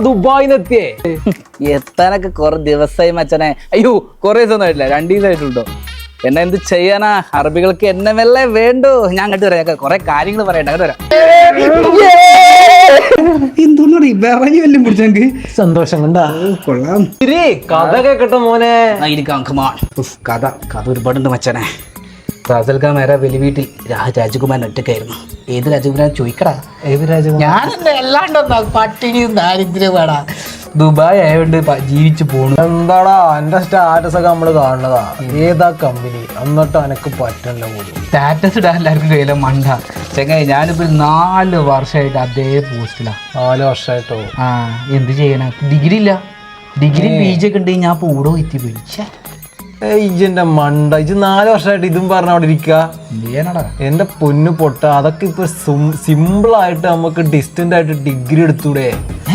ദുബായിന്നെത്തിയേ എത്താനൊക്കെ കുറെ ദിവസമായി മച്ചനെ. അയ്യോ കുറെ ദിവസം ആയിട്ടില്ല, 2 ദിവസമായിട്ടുണ്ടോ. എന്നെ എന്ത് ചെയ്യാനാ, അറബികൾക്ക് എന്നെ മെല്ലെ വേണ്ടു. ഞാൻ അങ്ങോട്ട് വരാം, കുറെ കാര്യങ്ങൾ പറയട്ടെ, അങ്ങോട്ട് വരാം. സന്തോഷം കണ്ടാ കൊള്ളാം. കഥ കേക്കട്ടെ മോനെ. കഥ ഒരുപാടുണ്ട് മച്ചനെ. ഫാസൽഖാൻ മേരെ വലിയ വീട്ടിൽ രാജകുമാരൻ ഒറ്റക്കായിരുന്നു. ഏത് രാജകുമാരൻ ചോദിക്കടാ? ഏത് രാജകുമാരൻ? ഞാനെന്നെ അല്ലാണ്ടൊന്നാ പട്ടിണിയും ദാരിദ്ര്യമാടാ. ദുബായ് ആയതുകൊണ്ട് ജീവിച്ചു പോണു. എന്താടാ എന്റെ സ്റ്റാറ്റസ് ഒക്കെ നമ്മള് കാണുന്നതാ. ഏതാ കമ്പനി എന്നിട്ട് എനക്ക് പറ്റണല്ലോ പോലും. സ്റ്റാറ്റസ് ഇടാൻ എല്ലാവർക്കും കയ്യില മണ്ട ചെങ്ങായി. ഞാനിപ്പോ 4 വർഷമായിട്ട് അതേ പോസ്റ്റിലാ. 4 വർഷമായിട്ടോ? ആ എന്ത് ചെയ്യണ, ഡിഗ്രി ഇല്ല. ഡിഗ്രി PG ഒക്കെ ഉണ്ടെങ്കിൽ ഞാൻ പൂടോ എത്തിപ്പോയി. ഇജ്ജെന്റെ മണ്ട, ഇജ്ജ് 4 വർഷമായിട്ട് ഇതും പറഞ്ഞ അവിടെ ഇരിക്ക. എന്റെ പൊന്നു പൊട്ട, അതൊക്കെ ഇപ്പൊ സിമ്പിൾ ആയിട്ട് നമുക്ക് ഡിസ്റ്റന്റ് ആയിട്ട് ഡിഗ്രി എടുത്തൂടെ?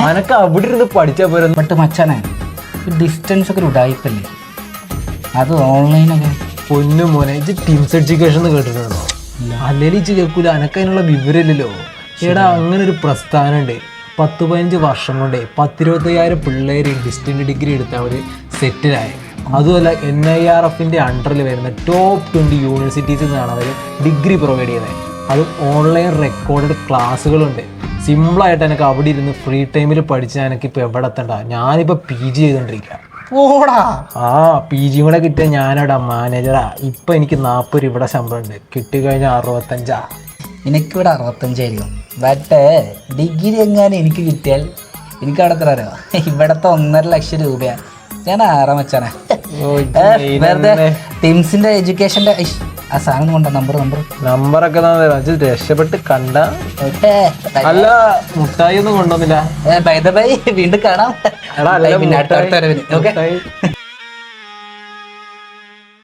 അനക്ക് അവിടെ ഇരുന്ന് പഠിച്ചാ പോരെ. ബട്ട് മച്ചാനെ, ഡിസ്റ്റൻസ് ഒക്കെ ഒരു ഉടായിപ്പല്ലേ, അത് ഓൺലൈനൊക്കെ. പൊന്നു മോനെ, ഇജ്ജ് ടീംസ് എഡ്യൂക്കേഷൻ എന്ന് കേട്ടിട്ടുണ്ടോ? അല്ലെങ്കിൽ ഇജ്ജ് കേൾക്കൂല, അനക്ക് അതിനുള്ള വിവരമില്ലല്ലോ. എടാ അങ്ങനെ ഒരു പ്രസ്ഥാനം ഉണ്ട്. 10-15 വർഷം കൊണ്ട് 10-25,000 പിള്ളേര് ഡിസ്റ്റന്റ് ഡിഗ്രി എടുത്ത അവർ സെറ്റിലായി. അതുമല്ല NIRFന്റെ അണ്ടറിൽ വരുന്ന ടോപ്പ് 20 യൂണിവേഴ്സിറ്റീസിൽ നിന്നാണ് അവർ ഡിഗ്രി പ്രൊവൈഡ് ചെയ്യുന്നത്. അതും ഓൺലൈൻ റെക്കോർഡഡ് ക്ലാസ്സുകളുണ്ട്. സിമ്പിളായിട്ട് എനിക്ക് അവിടെ ഇരുന്ന് ഫ്രീ ടൈമിൽ പഠിച്ചാൽ എനിക്കിപ്പോൾ എവിടെ എത്തണ്ട. ഞാനിപ്പോൾ PG ചെയ്തുകൊണ്ടിരിക്കുക. PG കൂടെ കിട്ടിയ ഞാനവിടെ മാനേജറാ. ഇപ്പം എനിക്ക് 40 രൂപ ശമ്പളം ഉണ്ട്. കിട്ടിക്കഴിഞ്ഞാൽ 65. എനിക്കിവിടെ 65 ആയിരിക്കും. ബട്ട് ഡിഗ്രി എങ്ങാനും എനിക്ക് കിട്ടിയാൽ എനിക്ക് അവിടെ എത്ര അറിയാം, ഇവിടത്തെ 1.5 ലക്ഷം രൂപയാണ്. ഞാൻ ആറാമച്ചാനെ വെറുതെ ടീംസിന്റെ എഡ്യൂക്കേഷന്റെ ആ സാധനം കൊണ്ട നമ്പറൊക്കെ രക്ഷപ്പെട്ട് കണ്ട. അല്ല മുട്ടായി ഒന്നും കൊണ്ടുവന്നില്ല. വീണ്ടും കാണാം.